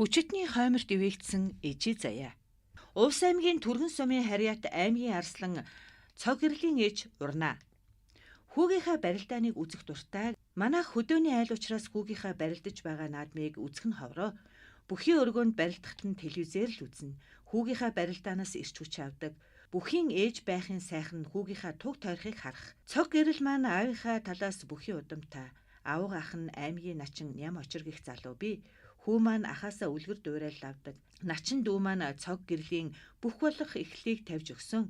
Хүчитний хойморт ивэгдсэн ижи заяа. Увс аймгийн Түргэн сумын харьяат аймгийн арслан цог гэрлийн ээж урнаа. Хүүгийнхаа барилдааныг үзэх дуртай манайх хөдөөний айл учраас хүүгийнхаа барилдаж байгаа наадмыг үзэх нь ховроо. Бүхий өргөөнд барилдахад нь телевизээр л үзнэ. Хүүгийнхаа барилдаанаас ирч хүч авдаг. Бүхийн ээж байхын сайхан хүүгийнхаа туг тойрхыг харах. Цог гэрэл маань аавынхаа талаас бүхий удамтай. Авга ах нь аймгийн начин ням очир гих залуу би. Хүү маань ахаасаа үлгэр дуурай авдаг. Начин дүү маань цог гэрлийн бүх болох эхлэлийг тавьж өгсөн.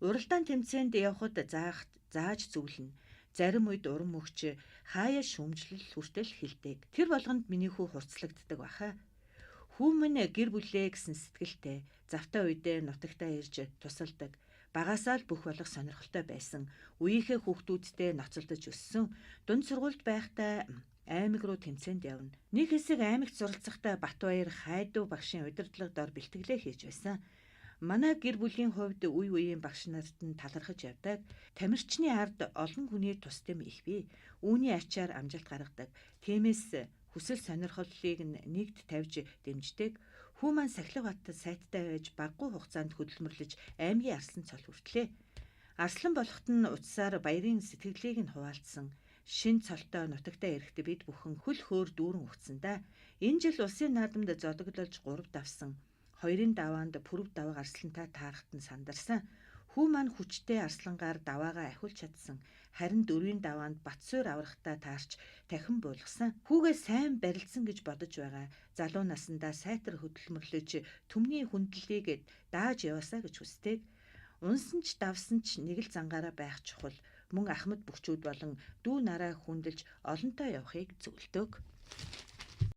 Уралдаан тэмцээнд явхад зааж зөвлөнө. Зарим үед уран мөгч хаяа шүмжлэл хүртэл хилдэг. Тэр болгонд миний хүү хурцлагддаг баха. Хүү минь гэр бүлээ гэсэн сэтгэлтэй. Завтай үедээ нутагтаа ирж тусалдаг. Багасаа л бүх болох сонирхолтой байсан. Үеийнхээ хүүхдүүдтэй ноцолдож өссөн. Дунд сургуульд байхдаа аймаг руу тэмцээнд явна. Нэг хэсэг аймагт суралцахдаа Батбаяр Хайдуу багшийн удирдлага дор бэлтгэлээ хийж байсан. Манай гэр бүлийн хувьд үе үеийн багш нарт нь талархаж явдаг. Тамирчны ард олон хүний тусдам их бий. Үүний ачаар амжилт гаргадаг. Тиймээс хүсэл сонирхлыг нэгд тавьж дэмждэг. Хүү маань Сахилгабад сайттай байж баггүй хугацаанд хөдөлмөрлөж аймгийн арслан цол хүртлээ. Арслан болоход нь утсаар баярын сэтгэлийг нь хуваалцсан. Шин цолтой нутагтаа ирэхдээ бид бүхэн хөл хөөр дүүрэн өгцөндөө. Энэ жил улсын наадамд зодоглолж 3 давсан. 2-ын даваанд пүрэв даваг арслантай таарахт нь сандарсан. Хүү маань хүчтэй арслангаар даваагаа ахиулж чадсан. Харин 4-ийн даваанд Батсуур аврагтаа таарч дахин буулгасан. Хүүгээ сайн барилдсан гэж бодож байгаа. Залуу насндаа сайтар хөдөлмөрлөж түмний хүндлэлийг дааж яваасаа гэж хүсдэг. Унсан ч давсан ч нэг л зангаараа байх чухал. Мөн ахмад бөхчүүд болон дүү нараа хүндэлж олонтоо явахыг зөвлөдөг.